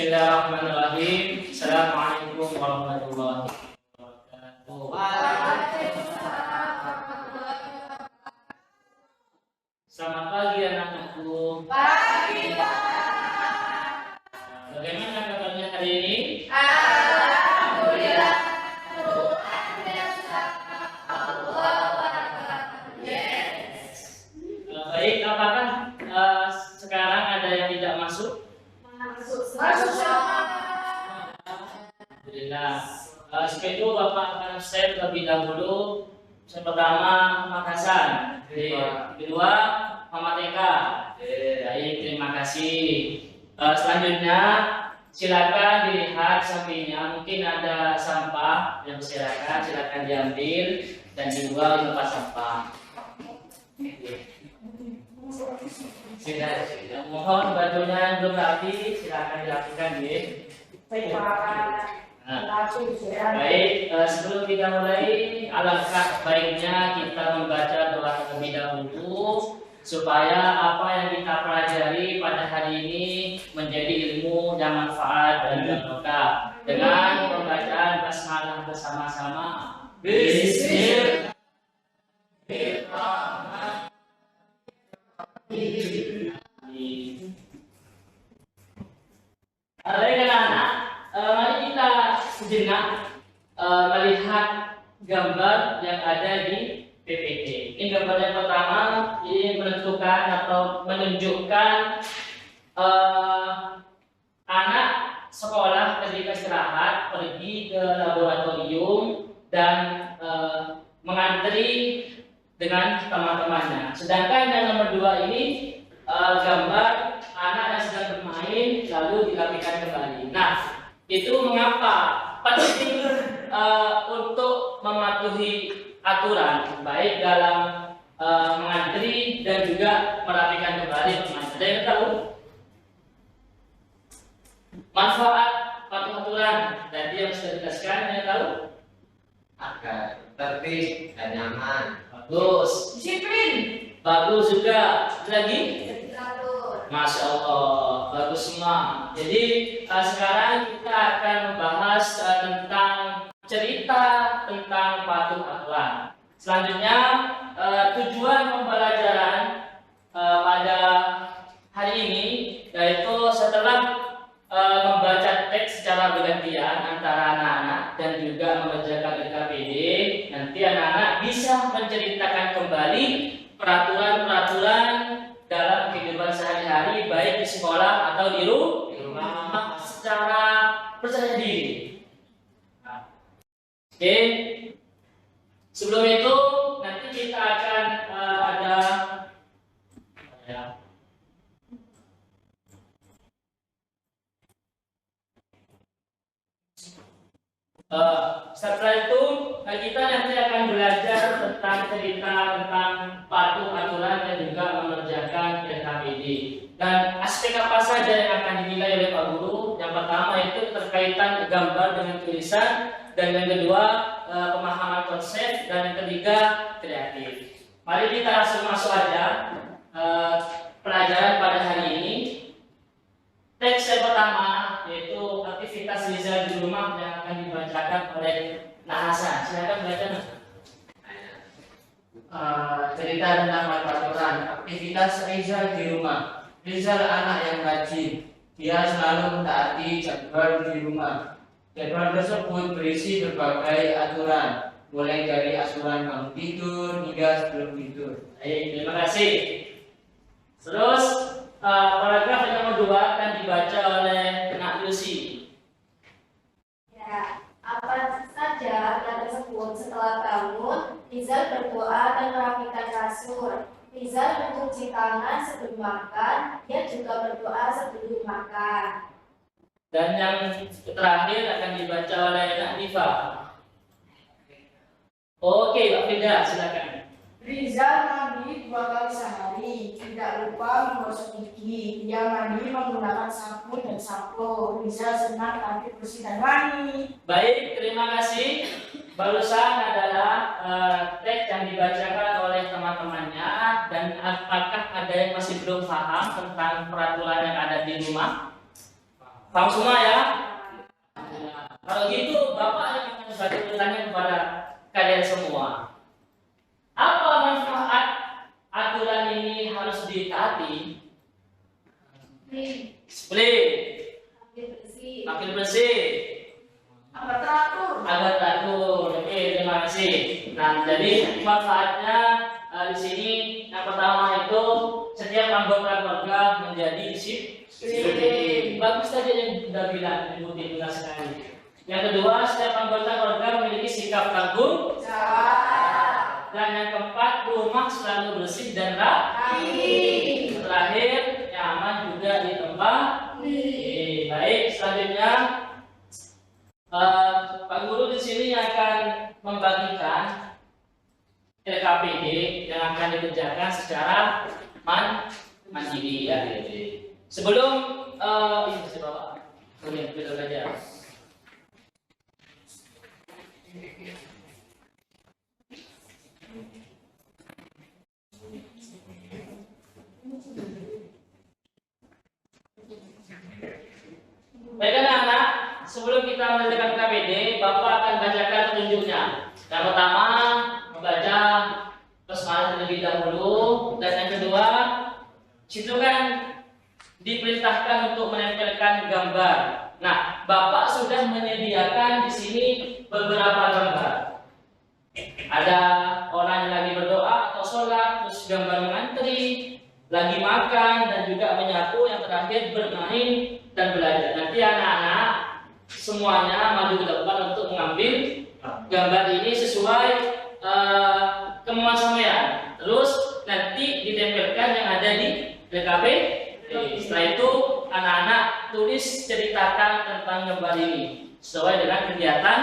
Bismillahirrahmanirrahim. Assalamualaikum warahmatullahi wabarakatuh. Selamat pagi anak-anakku. Pagi, Pak. Bagaimana kabarnya hari ini? Alhamdulillah. Baik, apakah sekarang ada yang tidak masuk? Masuk semua. Alhamdulillah. Sebelum itu Bapak akan share terlebih dahulu. Yang pertama Makassar, kedua Mama TK. Baik, terima kasih. Selanjutnya silakan dilihat sampingnya, mungkin ada sampah yang silakan diambil dan dibuang di tempat sampah. Mohon bantunya belum rapi, silakan dilakukan ya. Baik, sebelum kita mulai, alangkah baiknya kita membaca doa terlebih dahulu supaya apa yang kita pelajari pada hari ini menjadi ilmu yang manfaat dan berkah. Dengan pembacaan basmalah bersama-sama. Bismillahirrahmanirrahim. Baik anak-anak, mari kita sejenak melihat gambar yang ada di PPT. Ini gambar yang pertama, ini menentukan atau menunjukkan anak sekolah ketika istirahat pergi ke laboratorium dan mengantri dengan teman-temannya. Sedangkan yang nomor 2 ini gambar anak yang sedang bermain lalu dirapikan kembali. Nah, itu mengapa penting untuk mematuhi aturan baik dalam mengantri dan juga merapikan kembali teman. Ada yang tahu manfaat patuh aturan tadi yang sudah dijelaskan? Yang tahu? Agar tertib dan nyaman. Bagus. Disiplin. Bagus juga. Lagi? Teratur. Masya Allah, bagus semua. Jadi sekarang kita akan membahas tentang cerita tentang patuh aturan. Selanjutnya tujuan pembelajaran pada hari ini yaitu setelah membaca teks secara bergantian antara anak-anak dan juga mengerjakan LKPD, nanti anak-anak bisa menceritakan kembali peraturan-peraturan dalam kehidupan sehari-hari baik di sekolah atau di rumah secara percaya diri. Oke. Sebelum itu nanti kita akan ada setelah itu kita nanti akan belajar tentang cerita tentang patuh aturan dan juga mengerjakan LKPD. Dan aspek apa saja yang akan dinilai oleh Pak Guru? Yang pertama itu terkaitan gambar dengan tulisan, dan yang kedua pemahaman konsep, dan yang ketiga kreatif. Mari kita langsung masuk aja pelajaran pada hari ini. Teks yang pertama yaitu aktivitas Rizal di rumah yang akan dibacakan oleh Nahasa. Silakan baca. Cerita tentang peraturan aktivitas Rizal di rumah. Rizal anak yang rajin. Dia selalu mentaati jadwal di rumah. Jadwal tersebut berisi berbagai aturan, mulai dari aturan bangun tidur hingga sebelum tidur. Baik, terima kasih. Terus paragraf yang nomor 2 akan dibaca oleh Nak Lucy. Ya, apa saja aturan tersebut? Setelah bangun, Rizal berdoa dan merapikan kasur. Rizal mencuci tangan sebelum makan. Dia juga berdoa sebelum makan. Dan yang terakhir akan dibaca oleh Nak Diva. Oke, Pak Frida, silakan. Rizal mandi 2 kali sehari, tidak lupa menggosok gigi. Dia mandi menggunakan sabun dan sampo. Rizal senang tampil bersih dan wangi. Baik, terima kasih. Barusan adalah teks yang dibacakan oleh teman-temannya, dan apakah ada yang masih belum paham tentang peraturan yang ada di rumah? Paham semua ya? Kalau gitu Bapak yang akan bertanya kepada kalian semua. Apa manfaat aturan ini harus ditaati? Split, Makin bersih. makin bersih, Agar teratur. agar teratur. Oke, terima kasih. Nah, jadi manfaatnya di sini yang pertama itu setiap anggota keluarga menjadi disiplin. Bagus tadi yang sudah bilang, Ibu benar sekali. Yang kedua, setiap anggota keluarga memiliki sikap tanggung. Jawab. Dan yang keempat, rumah selalu bersih dan rapi. Terakhir, nyaman juga di tempat. Oke, baik. Selanjutnya, Pak Guru di sini akan membagikan LKPD yang akan dikerjakan secara mandiri ya. Sebelum ini masih Bapak, boleh kita belajar. Baik anak-anak, sebelum kita mengerjakan KPD, Bapak akan bacakan petunjuknya. Yang pertama, membaca basmalah terlebih dahulu, dan yang kedua, situ kan diperintahkan untuk menempelkan gambar. Nah, Bapak sudah menyediakan di sini beberapa gambar. Ada orang yang lagi berdoa atau sholat, terus gambar mengantri, lagi makan, dan juga menyapu, yang terakhir bermain dan belajar. Nanti anak-anak semuanya maju ke depan untuk mengambil gambar ini sesuai kemauan sampean. Terus nanti ditempelkan yang ada di LKP. Setelah itu anak-anak tulis ceritakan tentang gambar ini sesuai dengan kegiatan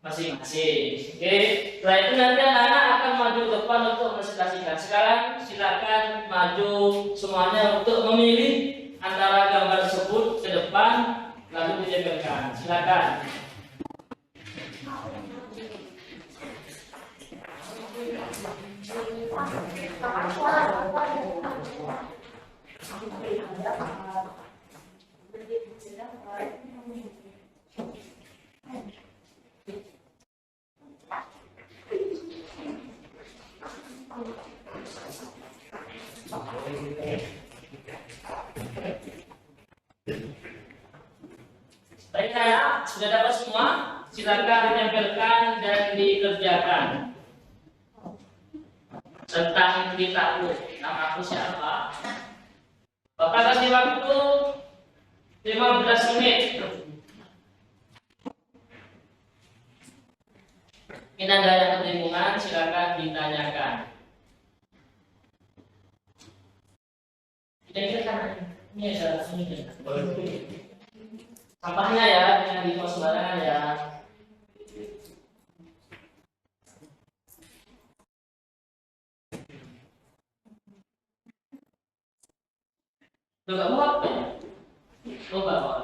masing-masing. Oke, setelah itu nanti anak-anak akan maju ke depan untuk presentasikan. Sekarang silakan maju semuanya untuk memilih antara gambar tersebut ke depan lalu ditempelkan. Silakan. Baik ya, sudah dapat semua? Silakan ditempelkan dan dikerjakan. Tentang ceritaku, nama aku siapa? Bapak kasih waktu 15 menit. Ini ada yang kebingungan, silakan ditanyakan. Ini ada ini. Sampahnya ya, jangan dibuang sembarangan ya. Lo gak mau apa ya? Lo bawa.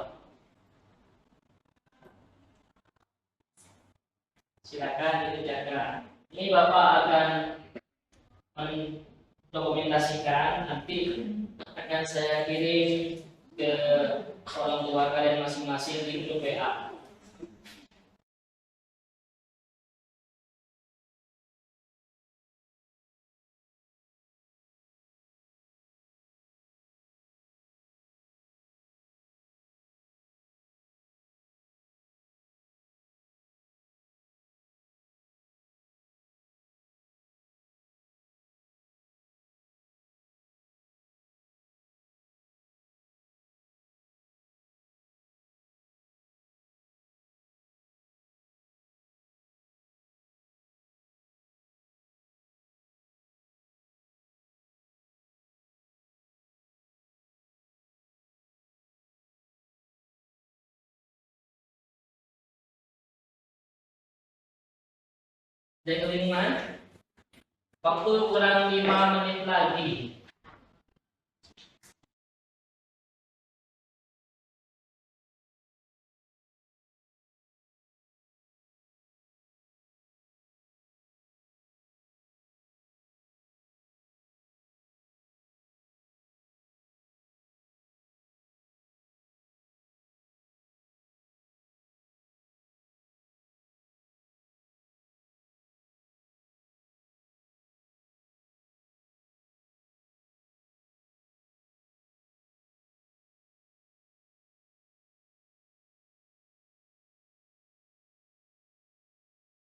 Silakan dikerjakan. Ini Bapak akan mendokumentasikan, nanti akan saya kirim ke orang tua kalian masing-masing di grup WA. Ada kebingungan? Waktu kurang 5 menit lagi.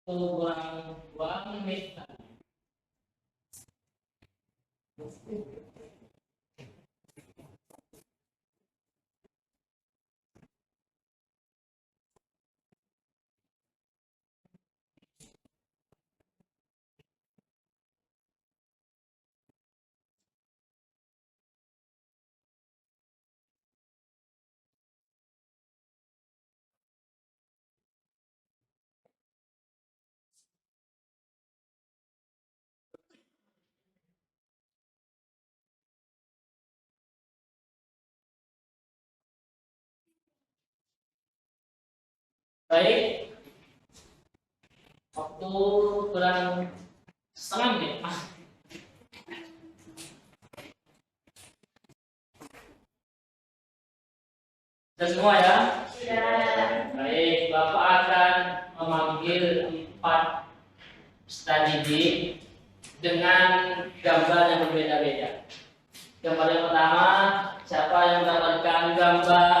kurang 2 menit. Baik, waktu kurang setengah menit. Sudah semua ya? Ya. Baik, Bapak akan memanggil 4 peserta didik dengan gambar yang berbeda-beda. Gambar yang pertama, siapa yang mendapatkan gambar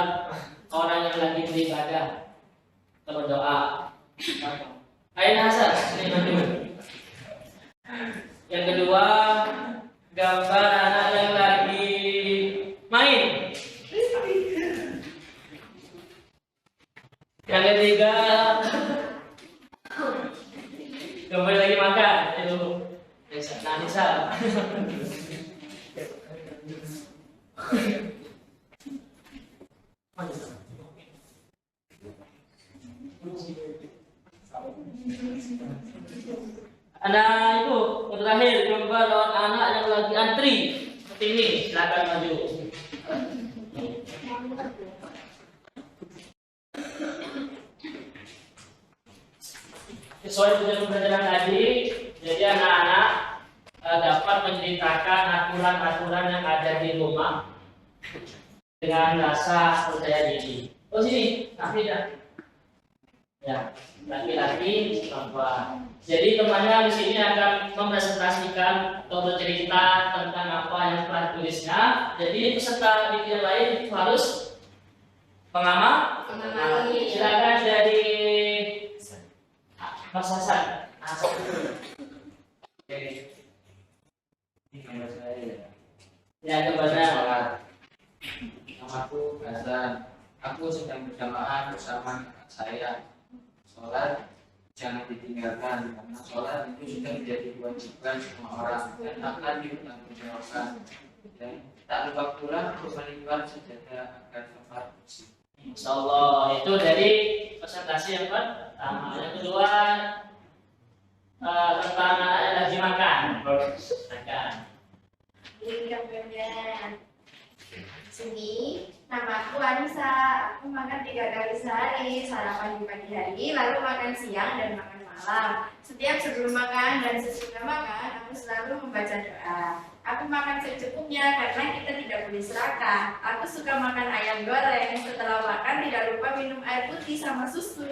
orang yang lagi beribadah atau berdoa? Aina Hasan, sini maju. Yang kedua, gambar anak yang lagi main. Yang ketiga, gambar lagi makan. Itu Nisa. Ada itu yang terakhir, gambar lawan anak yang lagi antri seperti ini. Silakan maju. Sesuai dengan pembelajaran tadi, jadi anak-anak dapat menceritakan aturan-aturan yang ada di rumah dengan rasa percaya diri. Oh sini, Afidah. Ya, laki-laki, perempuan. Jadi temannya di sini akan mempresentasikan atau bercerita tentang apa yang telah tulisnya. Jadi peserta didik yang lain itu harus mengamati. Silakan dari Mas Hasan. Ya, kepada Namaku Hasan. Aku sedang berjamaah bersama kakak saya. Sholat jangan ditinggalkan karena sholat itu sudah menjadi kewajiban semua orang dan akan dipertanggungjawabkan. Dan tak lupa pula untuk melipat sejadah agar tempat bersih. Insyaallah itu dari presentasi yang pertama. Yang kedua tentang anak yang lagi makan. Silakan. Ini gambarnya. Sini, namaku Anissa. Aku makan 3 kali sehari, sarapan di pagi hari, lalu makan siang dan makan malam. Setiap sebelum makan dan sesudah makan, aku selalu membaca doa. Aku makan secukupnya karena kita tidak boleh serakah. Aku suka makan ayam goreng. Setelah makan tidak lupa minum air putih sama susu.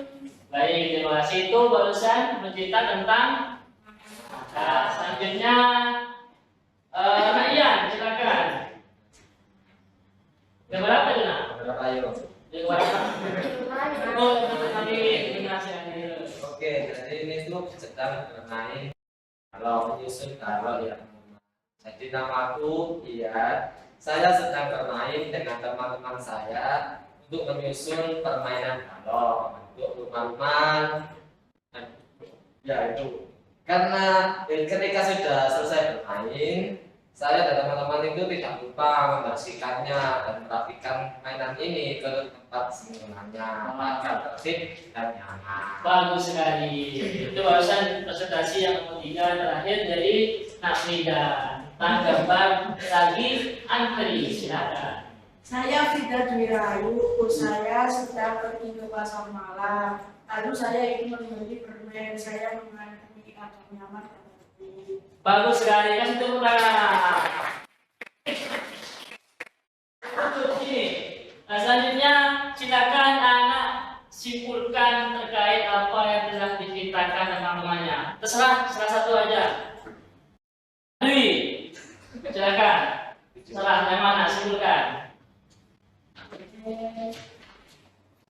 Baik, terima kasih. Itu barusan bercerita tentang makan. Selanjutnya Nak Ian, silakan. Yang berapa itu Nak? Berapa yuk? Yang berapa? Oh, tadi menjelaskan. Oke, jadi ini tuh sedang bermain kalau menyusun kalau ya. Jadi namaku Ian. Saya sedang bermain dengan teman-teman saya untuk menyusun permainan kalau untuk rumah-rumah. Ya itu. Karena ketika sudah selesai bermain, saya dan teman-teman itu tidak lupa membersihkannya dan merapikan mainan ini ke tempat semulanya agar tertib dan nyaman. Bagus sekali. Itu barusan presentasi yang ketiga terakhir dari Nak Frida. Tentang gambar lagi antri. Silakan. Saya Frida Dwi Rahayu. Saya sedang pergi ke pasar malam. Lalu saya ingin membeli permen. Saya mengalami atau nyaman. Bagus sekali. Kasih tepuk tangan. Ini. Nah, selanjutnya silakan anak simpulkan terkait apa yang telah diceritakan teman-temannya. Terserah satu aja. Dwi, silakan. Terserah yang mana simpulkan.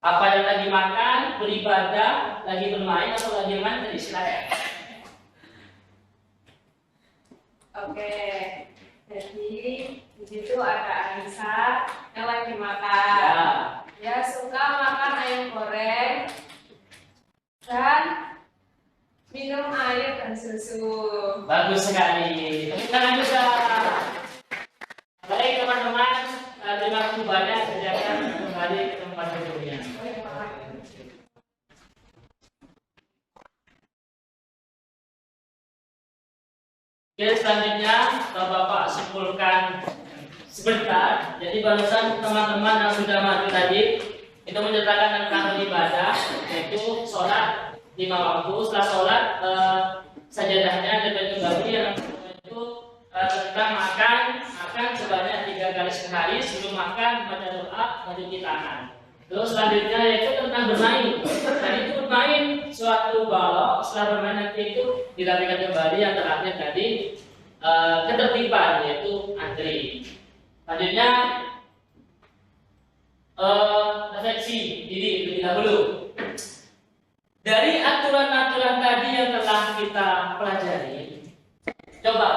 Apa yang lagi makan, beribadah, lagi bermain, atau lagi mandi? Silakan. Oke, jadi di situ ada Anissa yang lagi makan. Ya. Dia suka makan ayam goreng dan minum air dan susu. Bagus sekali. Tepuk tangan juga. Baik teman-teman, terima kasih banyak. Silakan kembali ke tempat duduknya. Oke, selanjutnya Bapak simpulkan sebentar. Jadi barusan teman-teman yang sudah maju tadi itu menceritakan tentang ibadah, yaitu sholat 5 waktu. Setelah sholat sajadahnya ada baju baru yang itu tentang makan sebanyak 3 kali sehari. Sebelum makan baca doa, mencuci tangan. Terus selanjutnya yaitu tentang bermain. Tadi itu bermain suatu balok, setelah bermain nanti itu dirapikan kembali. Yang terakhir tadi ketertiban, yaitu antri. Selanjutnya refleksi diri terlebih dahulu. Dari aturan-aturan tadi yang telah kita pelajari, coba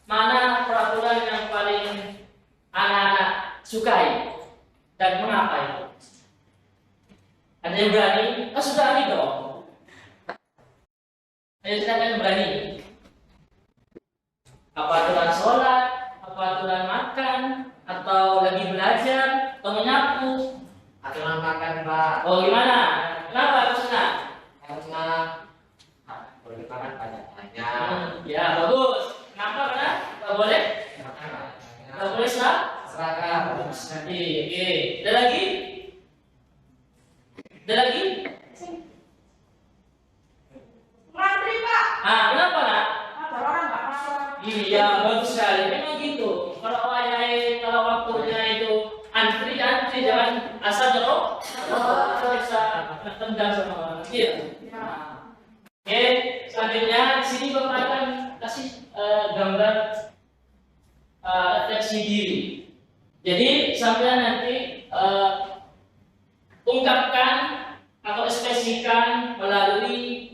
mana peraturan yang paling anak-anak sukai dan mengapa itu? Ada yang berani? Oh, sudah berani dong. Ayo silakan yang berani. Apa aturan sholat, apa aturan makan, atau lagi belajar, atau menyapu? Aturan makan, Pak. Oh, gimana? Kenapa Rusna? Karena boleh makan banyak-banyak. Ya, bagus. Kenapa? Karena nggak boleh? Nggak boleh Seragam. Oke. Ada lagi? Ada lagi? Ngantri Pak. Kenapa nak? Ada orang nggak masuk. Iya, bagus sekali. Memang gitu. Kalau waktunya itu antri, jangan asal nyerok. Bisa tendang sama orang. Iya. Oke, selanjutnya di sini Bapak akan kasih gambar refleksi diri. Jadi sampai nanti ungkapkan atau ekspresikan melalui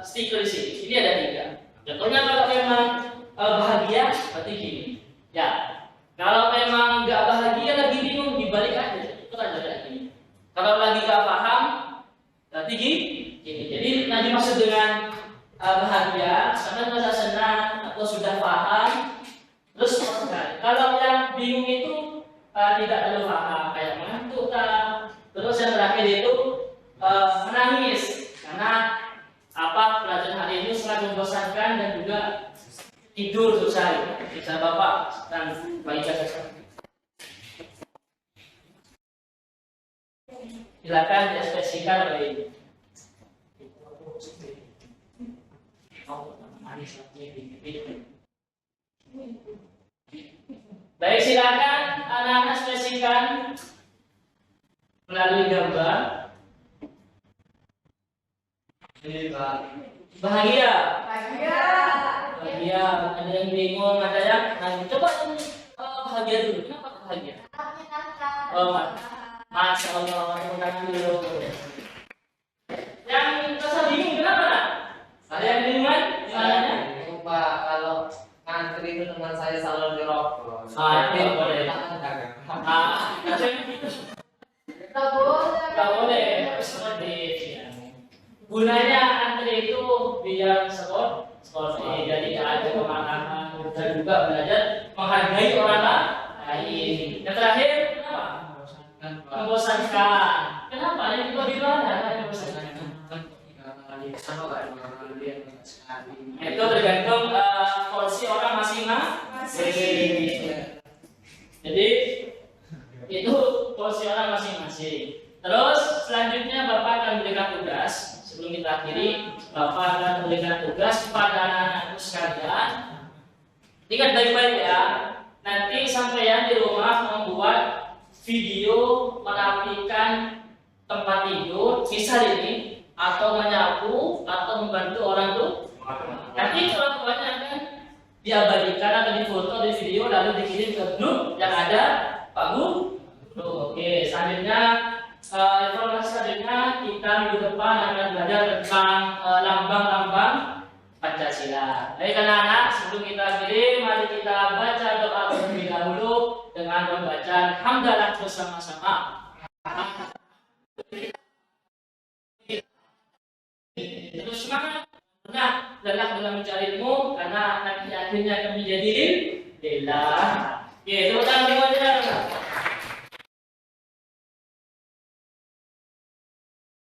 stiker di sini. Ini ada 3. Contohnya kalau memang bahagia, berarti gini. Ya, kalau memang nggak bahagia, lagi bingung, dibalik aja. Itu aja kayak gini. Kalau lagi nggak paham, berarti gini. Jadi nanti maksud dengan bahagia, sampai merasa senang atau sudah paham, terus sekali. Kalau yang bingung itu tidak terlalu paham, kayak mengantuk, terus yang terakhir itu menangis karena pelajaran hari ini sangat membosankan dan juga tidur susah. Bisa Bapak dan bayi saya. Silakan diekspresikan oleh ini. Baik, silakan anak-anak ekspresikan melalui gambar. Bahagia. Bahagia. Ada yang bingung, ada yang coba bahagia dulu. Kenapa bahagia? Oh, Masya Allah, menang dulu. Yang rasa bingung kenapa? Ada yang bingungan? Gimana? Pak, kalau ngantri itu teman saya selalu dirokok. Itu boleh. Nggak boleh. Seperti gunanya antri itu biar seperti jadi ada pemahaman dan juga belajar menghargai orang lain. Yang terakhir kenapa? Membosankan. Kenapa? Yang itu gimana? Itu tergantung porsi orang masing-masing. Jadi itu porsi orang masing-masing. Terus selanjutnya Bapak akan berikan tugas. Sebelum kita akhiri, Bapak akan berikan tugas kepada anak-anakku sekalian. Ingat baik-baik ya. Nanti sampean di rumah membuat video merapikan tempat tidur, misal ini, atau menyapu atau membantu orang tuh. Nanti orang tuanya akan diabadikan atau difoto di video lalu dikirim ke grup yang ada Pak Guru. Oke, selanjutnya informasi selanjutnya kita minggu depan akan belajar tentang lambang-lambang Pancasila. Baik anak-anak, sebelum kita akhiri, mari kita baca doa terlebih dahulu dengan membaca hamdalah bersama-sama. Terus semangat, lelah dalam mencari ilmu, karena nanti akhirnya akan menjadi lillah. Oke, tepuk tangan semuanya.